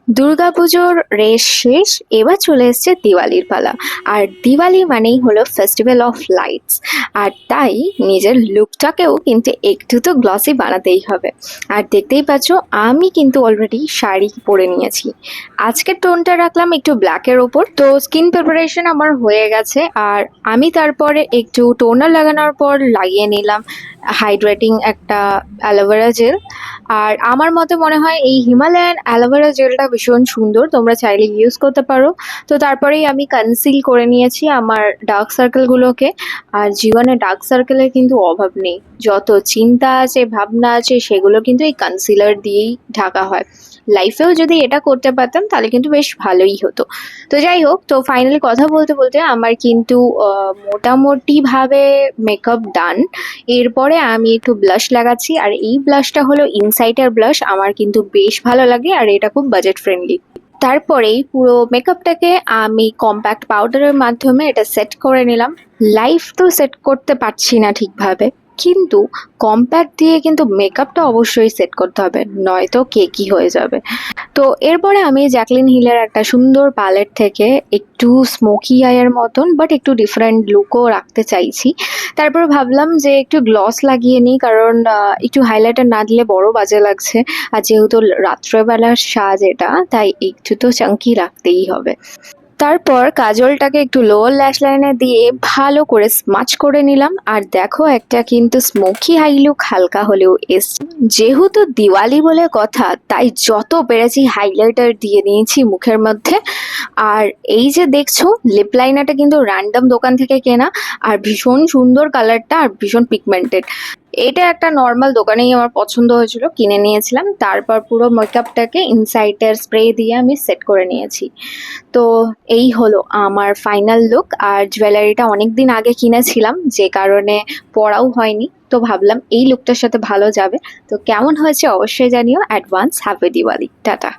দুর্গাপুজোর রেশ শেষ, এবার চলে এসেছে দিওয়ালির পালা। আর দিওয়ালি মানেই হলো ফেস্টিভ্যাল অফ লাইটস। আর তাই নিজের লুকটাকেও কিন্তু একটু তো গ্লসি বানাতেই হবে। আর দেখতেই পাচ্ছ, আমি কিন্তু অলরেডি শাড়ি পরে নিয়েছি। আজকের টোনটা রাখলাম একটু ব্ল্যাকের ওপর। তো স্কিন প্রিপারেশন আমার হয়ে গেছে, আর আমি তারপরে একটু টোনার লাগানোর পর লাগিয়ে নিলাম হাইড্রেটিং একটা অ্যালোভেরা জেল। আর আমার মতে মনে হয় এই হিমালয়ান অ্যালোভেরা জেলটা ভীষণ সুন্দর, তোমরা চাইলে ইউজ করতে পারো। তো তারপরেই আমি কনসিল করে নিয়েছি আমার ডার্ক সার্কেলগুলোকে। আর জীবনে ডার্ক সার্কেলের কিন্তু অভাব নেই, যত চিন্তা আছে ভাবনা আছে সেগুলো কিন্তু এই কনসিলার দিয়েই ঢাকা হয়। লাইফেও যদি এটা করতে পারতাম তাহলে কিন্তু বেশ ভালোই হতো। তো যাই হোক, তো ফাইনালি কথা বলতে বলতে আমার কিন্তু মোটামুটি ভাবে মেকআপ ডান। এরপরে আমি একটু ব্লাশ লাগাচ্ছি, আর এই ব্লাশটা হলো ইনসাইটার ব্লাশ, আমার কিন্তু বেশ ভালো লাগে আর এটা খুব বাজেট ফ্রেন্ডলি। তারপরেই পুরো মেকআপটাকে আমি কম্প্যাক্ট পাউডারের মাধ্যমে এটা সেট করে নিলাম। লাইফ তো সেট করতে পারছি না ঠিকভাবে, কিন্তু কম্প্যাক্ট দিয়ে কিন্তু মেকআপটা অবশ্যই সেট করতে হবে, নয়তো কেকি হয়ে যাবে। তো এরপরে আমি জ্যাকলিন হিলের একটা সুন্দর প্যালেট থেকে একটু স্মোকি আইয়ের মতন বাট একটু ডিফারেন্ট লুকও রাখতে চাইছি। তারপর ভাবলাম যে একটু গ্লস লাগিয়ে নিই, কারণ একটু হাইলাইটার না দিলে বড় বাজে লাগছে। আর যেহেতু রাত্রেবেলার সাজ এটা, তাই একটু তো চাঙ্কি রাখতেই হবে। তারপর কাজলটাকে একটু লোয়ার ল্যাশ লাইনে দিয়ে ভালো করে স্মাচ করে নিলাম। আর দেখো, একটা কিন্তু স্মোকি হাই লুক হালকা হলেও এসছে। যেহেতু দিওয়ালি বলে কথা, তাই যত পেরেছি হাইলাইটার দিয়ে নিয়েছি মুখের মধ্যে। আর এই যে দেখছো, লিপ লাইনারটা কিন্তু র্যান্ডম দোকান থেকে কেনা, আর ভীষণ সুন্দর কালারটা আর ভীষণ পিগমেন্টেড। এটা একটা নর্মাল দোকানেই আমার পছন্দ হয়েছিল, কিনে নিয়েছিলাম। তারপর পুরো মেকআপটাকে ইনসাইটের স্প্রে দিয়ে আমি সেট করে নিয়েছি। তো এই হলো আমার ফাইনাল লুক। আর জুয়েলারিটা অনেকদিন আগে কিনেছিলাম, যে কারণে পরাও হয়নি। তো ভাবলাম এই লুকটার সাথে ভালো যাবে। তো কেমন হয়েছে অবশ্যই জানিও। Advance happy Diwali, tata.